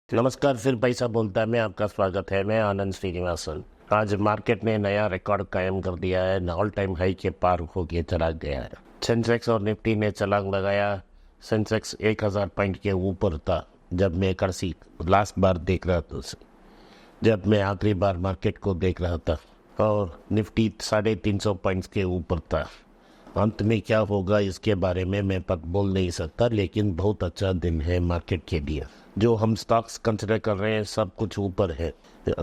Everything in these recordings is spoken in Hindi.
नमस्कार, फिर पैसा बोलता है में आपका स्वागत है। मैं आनंद श्रीनिवासन। आज मार्केट ने नया रिकॉर्ड कायम कर दिया है, ऑल टाइम हाई के पार होके चला गया है। सेंसेक्स और निफ्टी ने छलांग लगाया। सेंसेक्स 1000 पॉइंट के ऊपर था जब मैं करसी लास्ट बार देख रहा था, जब मैं आखिरी बार मार्केट को देख रहा था, और निफ्टी 350 पॉइंट्स के ऊपर था। अंत में क्या होगा इसके बारे में मैं पक बोल नहीं सकता, लेकिन बहुत अच्छा दिन है मार्केट के लिए। जो हम स्टॉक्स कंसिडर कर रहे हैं सब कुछ ऊपर है।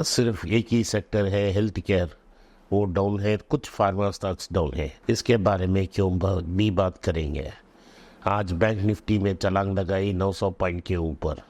सिर्फ एक ही सेक्टर है हेल्थ केयर, वो डाउन है। कुछ फार्मा स्टॉक्स डाउन है। इसके बारे में क्यों भी बात करेंगे। आज बैंक निफ्टी में छलांग लगाई 900 पॉइंट के ऊपर।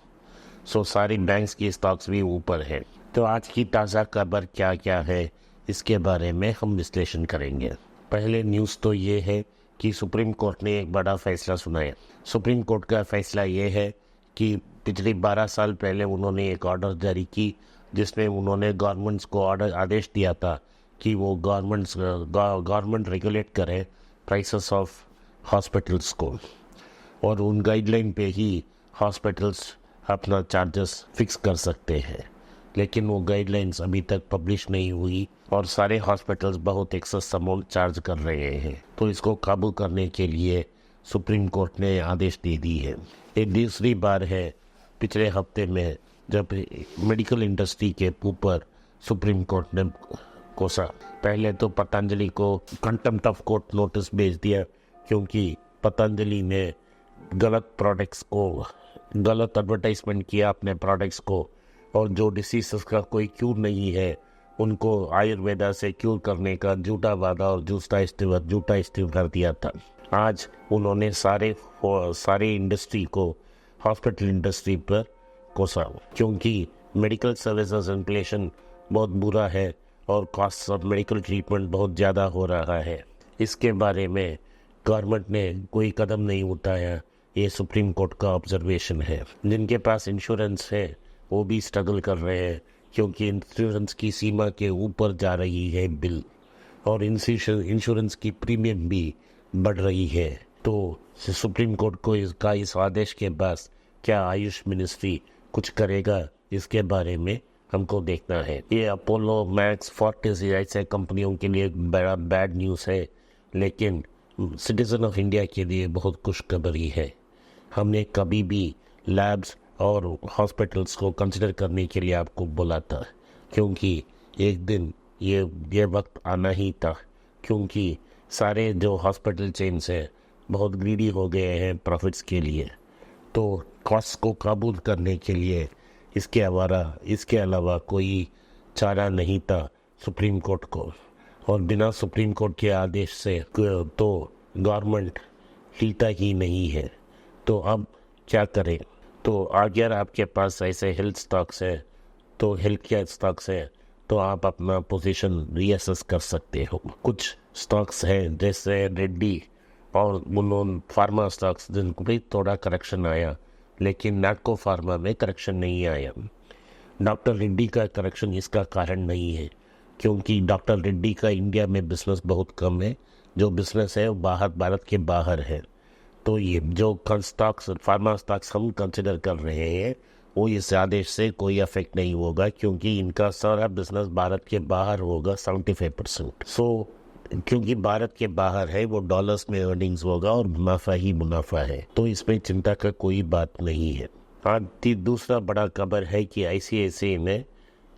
सारी बैंक्स की स्टॉक्स भी ऊपर है। तो आज की ताज़ा खबर क्या क्या है इसके बारे में हम विश्लेषण करेंगे। पहले न्यूज़ तो ये है कि सुप्रीम कोर्ट ने एक बड़ा फैसला सुनाया। सुप्रीम कोर्ट का फैसला ये है कि पिछले 12 साल पहले उन्होंने एक ऑर्डर जारी की, जिसमें उन्होंने गवर्नमेंट्स को आदेश दिया था कि वो गवर्नमेंट रेगुलेट करे प्राइसेस ऑफ हॉस्पिटल्स को, और उन गाइडलाइन पे ही हॉस्पिटल्स अपना चार्जेस फिक्स कर सकते हैं। लेकिन वो गाइडलाइंस अभी तक पब्लिश नहीं हुई और सारे हॉस्पिटल्स बहुत एक्सेस अमाउंट चार्ज कर रहे हैं। तो इसको काबू करने के लिए सुप्रीम कोर्ट ने आदेश दे दी है। ये दूसरी बार है पिछले हफ्ते में जब मेडिकल इंडस्ट्री के ऊपर सुप्रीम कोर्ट ने कोसा। पहले तो पतंजलि को कंटेम्प्ट ऑफ कोर्ट नोटिस भेज दिया, क्योंकि पतंजलि ने गलत प्रोडक्ट्स को, गलत एडवर्टाइजमेंट किया अपने प्रोडक्ट्स को, और जो डिसीज़ का कोई क्यूर नहीं है उनको आयुर्वेदा से क्यूर करने का झूठा वादा और झूठा इस्तेमाल दिया था। आज उन्होंने सारे इंडस्ट्री को, हॉस्पिटल इंडस्ट्री पर कोसा, क्योंकि मेडिकल सर्विसेज इन्फ्लेशन बहुत बुरा है और कॉस्ट ऑफ मेडिकल ट्रीटमेंट बहुत ज़्यादा हो रहा है। इसके बारे में गवर्नमेंट ने कोई कदम नहीं उठाया। ये सुप्रीम कोर्ट का ऑब्जर्वेशन है। जिनके पास इंश्योरेंस है वो भी स्ट्रगल कर रहे हैं, क्योंकि इंश्योरेंस की सीमा के ऊपर जा रही है बिल, और इंश्योरेंस की प्रीमियम भी बढ़ रही है। तो सुप्रीम कोर्ट को इस आदेश के बाद क्या आयुष मिनिस्ट्री कुछ करेगा, इसके बारे में हमको देखना है। ये अपोलो, मैक्स, फोर्टिस ऐसे कंपनियों के लिए बड़ा बैड न्यूज़ है, लेकिन सिटीजन ऑफ इंडिया के लिए बहुत खुशखबरी है। हमने कभी भी लैब्स और हॉस्पिटल्स को कंसिडर करने के लिए आपको बोला था, क्योंकि एक दिन ये वक्त आना ही था, क्योंकि सारे जो हॉस्पिटल चेन्स हैं बहुत ग्रीडी हो गए हैं प्रॉफिट्स के लिए। तो कॉस्ट को काबू करने के लिए इसके अलावा कोई चारा नहीं था सुप्रीम कोर्ट को, और बिना सुप्रीम कोर्ट के आदेश से तो गवर्नमेंट हिलता ही नहीं है। तो अब क्या करें। तो अगर आपके पास ऐसे हेल्थ स्टॉक्स है, तो हेल्थ केयर स्टॉक्स है, तो आप अपना पोजीशन रीअसेस कर सकते हो। कुछ स्टॉक्स हैं जैसे रेड्डी और उन्होंने फार्मा स्टॉक्स, जिनको भी थोड़ा करेक्शन आया, लेकिन नाटको फार्मा में करेक्शन नहीं आया। डॉक्टर रेड्डी का करेक्शन इसका कारण नहीं है, क्योंकि डॉक्टर रेड्डी का इंडिया में बिजनेस बहुत कम है। जो बिजनेस है वो भारत के बाहर है। तो ये जो स्टॉक्स, फार्मा स्टॉक्स हम कंसिडर कर रहे हैं, वो इस आदेश से कोई अफेक्ट नहीं होगा, क्योंकि इनका सारा बिजनेस भारत के बाहर होगा 75%। क्योंकि भारत के बाहर है, वो डॉलर्स में अर्निंग्स होगा और मुनाफा ही मुनाफा है। तो इसमें चिंता का कोई बात नहीं है। आज दूसरा बड़ा खबर है कि ICICI में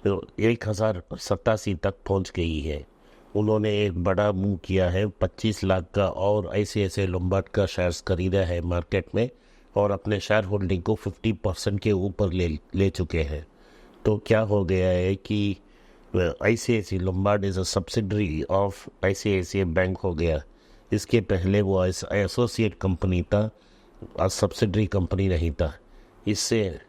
1087 तक पहुंच गई है। उन्होंने एक बड़ा मूव किया है, 25 लाख का और ICICI लोम्बार्ड का शेयर्स खरीदा है मार्केट में, और अपने शेयर होल्डिंग को 50% के ऊपर ले चुके हैं। तो क्या हो गया है कि ICICI Lombard is a subsidiary of ICICI bank हो गया। इसके पहले वो एसोसिएट कंपनी था, सब्सिडरी कंपनी नहीं था। इससे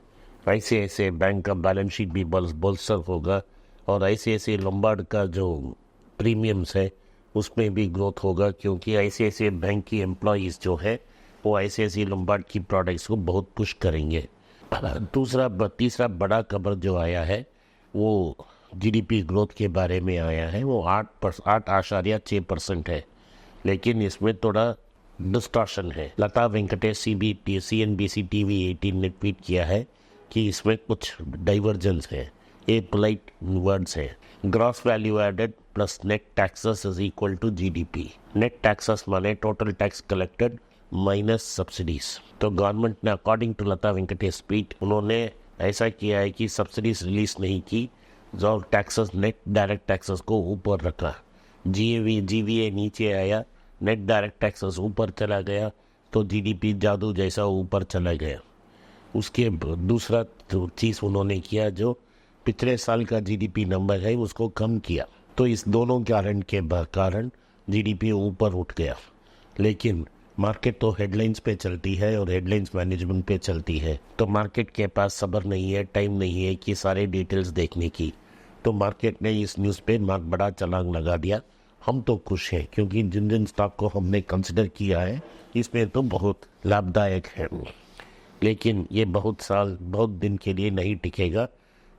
ICICI बैंक का बैलेंस शीट भी बोल्स्टर होगा, और ICICI लोम्बार्ड का जो प्रीमियम्स है उसमें भी ग्रोथ होगा, क्योंकि ICICI बैंक की एम्प्लॉयज़ जो है वो ICICI लोम्बार्ड की प्रोडक्ट्स को बहुत पुश करेंगे। तीसरा बड़ा खबर जो आया है वो GDP ग्रोथ के बारे में आया है। वो 8.6% है, लेकिन इसमें थोड़ा डिस्टॉर्शन है। लता वेंकटेश CNBC TV 18 ने ट्वीट किया है कि इसमें कुछ डाइवर्जेंस है, ये पोलाइट वर्ड्स है। Gross value added plus net taxes is equal to GDP. Net taxes माने total tax collected minus subsidies. तो गवर्नमेंट ने according to Lata Venkatesh speech उन्होंने ऐसा किया है कि सब्सिडीज रिलीज नहीं की, जो टैक्सेस नेट डायरेक्ट टैक्सेस को ऊपर रखा। जीवीए नीचे आया, नेट डायरेक्ट टैक्सेस ऊपर चला गया, तो जीडीपी जादू जैसा ऊपर चला गया। उसके दूसरा चीज़ उन्होंने किया, जो पिछले साल का जीडीपी नंबर है उसको कम किया। तो इस दोनों कारण जीडीपी ऊपर उठ गया। लेकिन मार्केट तो हेडलाइंस पे चलती है और हेडलाइंस मैनेजमेंट पे चलती है, तो मार्केट के पास सब्र नहीं है, टाइम नहीं है कि सारे डिटेल्स देखने की। तो मार्केट ने इस न्यूज़ पे बड़ा छलांग लगा दिया। हम तो खुश हैं क्योंकि जिन जिन स्टॉक को हमने कंसिडर किया है इसमें तो बहुत लाभदायक है। लेकिन ये बहुत दिन के लिए नहीं टिकेगा,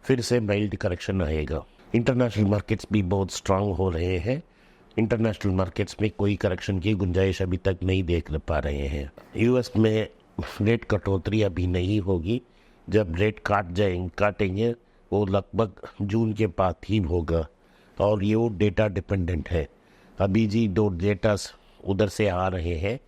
फिर से माइल्ड करेक्शन आएगा। इंटरनेशनल मार्केट्स भी बहुत स्ट्रांग हो रहे हैं। इंटरनेशनल मार्केट्स में कोई करेक्शन की गुंजाइश अभी तक नहीं देख पा रहे हैं। यूएस में रेट कटौती अभी नहीं होगी, जब रेट काटेंगे वो लगभग जून के बाद ही होगा, और ये वो डेटा डिपेंडेंट है। अभी जी दो डेटा उधर से आ रहे हैं,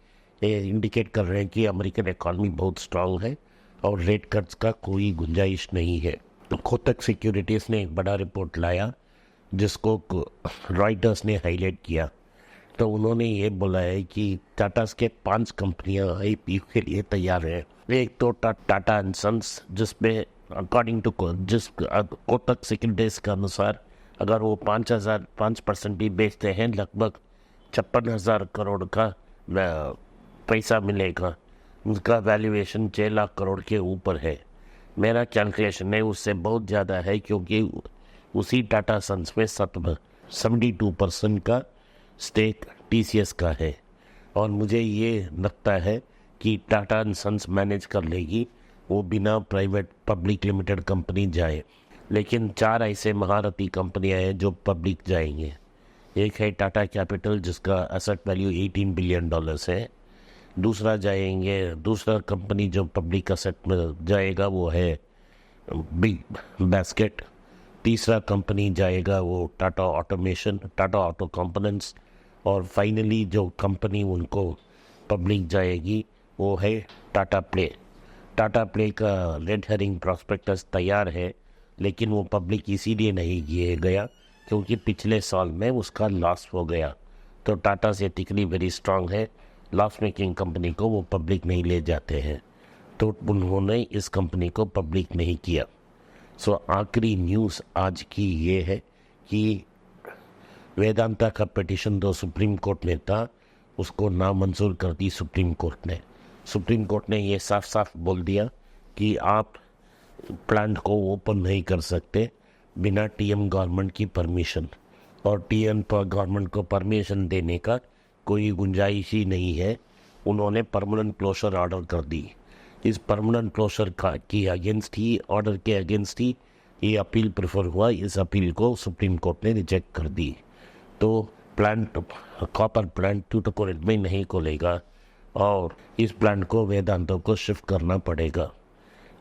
ये इंडिकेट कर रहे हैं कि अमेरिकन इकॉनमी बहुत स्ट्रांग है और रेट कट्स का कोई गुंजाइश नहीं है। कोटक सिक्योरिटीज़ ने एक बड़ा रिपोर्ट लाया जिसको रॉयटर्स ने हाईलाइट किया। तो उन्होंने ये बोला है कि टाटा के 5 कंपनियां आईपीओ के लिए तैयार हैं। एक तो टाटा एंड सन्स, जिसमें अकॉर्डिंग टू कोटक सिक्योरिटीज़ के अनुसार अगर वो 5% भी बेचते हैं लगभग 56,000 करोड़ का पैसा मिलेगा। उसका वैल्यूएशन 6 लाख करोड़ के ऊपर है। मेरा कैलकुलेशन है उससे बहुत ज़्यादा है, क्योंकि उसी टाटा सन्स में 72% का स्टेक टीसीएस का है, और मुझे ये लगता है कि टाटा एंड सन्स मैनेज कर लेगी, वो बिना प्राइवेट पब्लिक लिमिटेड कंपनी जाए। लेकिन 4 ऐसे महारथी कंपनियां हैं जो पब्लिक जाएंगे। एक है टाटा कैपिटल जिसका एसेट वैल्यू $18 बिलियन है। दूसरा कंपनी जो पब्लिक एसेट में जाएगा वो है बिग बास्केट। तीसरा कंपनी जाएगा वो टाटा ऑटो कंपोनेंट्स, और फाइनली जो कंपनी उनको पब्लिक जाएगी वो है टाटा प्ले का रेड हेरिंग प्रॉस्पेक्टस तैयार है, लेकिन वो पब्लिक इसीलिए नहीं किया गया क्योंकि पिछले साल में उसका लॉस हो गया। तो टाटा से एथिकली वेरी स्ट्रांग है, लॉस मेकिंग कंपनी को वो पब्लिक नहीं ले जाते हैं, तो उन्होंने इस कंपनी को पब्लिक नहीं किया। सो आखिरी न्यूज़ आज की ये है कि वेदांता का पिटीशन जो सुप्रीम कोर्ट में था उसको नामंजूर कर दी सुप्रीम कोर्ट ने ये साफ साफ बोल दिया कि आप प्लांट को ओपन नहीं कर सकते बिना टीएम गवर्नमेंट की परमिशन, और टीएम गवर्नमेंट को परमिशन देने का कोई गुंजाइश ही नहीं है। उन्होंने परमानेंट क्लोजर ऑर्डर कर दी। इस परमानेंट क्लोजर की अगेंस्ट ही ऑर्डर के अगेंस्ट ही ये अपील प्रेफर हुआ। इस अपील को सुप्रीम कोर्ट ने रिजेक्ट कर दी। तो कॉपर प्लांट टूटकोरिन में नहीं खोलेगा और इस प्लांट को वेदांता को शिफ्ट करना पड़ेगा।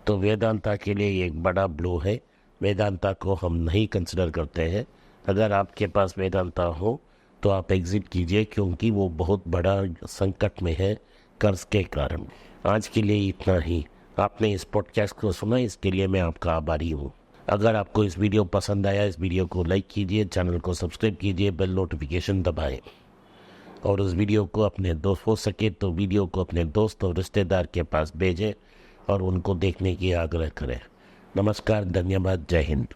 तो वेदांता के लिए एक बड़ा ब्लो है। वेदांता को हम नहीं कंसिडर करते हैं। अगर आपके पास वेदांता हो तो आप एग्ज़िट कीजिए, क्योंकि वो बहुत बड़ा संकट में है कर्ज के कारण। आज के लिए इतना ही। आपने इस पॉडकास्ट को सुना, इसके लिए मैं आपका आभारी हूँ। अगर आपको इस वीडियो पसंद आया, इस वीडियो को लाइक कीजिए, चैनल को सब्सक्राइब कीजिए, बेल नोटिफिकेशन दबाएं, और उस वीडियो को अपने दोस्त हो सके तो वीडियो को अपने दोस्त और रिश्तेदार के पास भेजें और उनको देखने की आग्रह करें। नमस्कार, धन्यवाद, जय हिंद।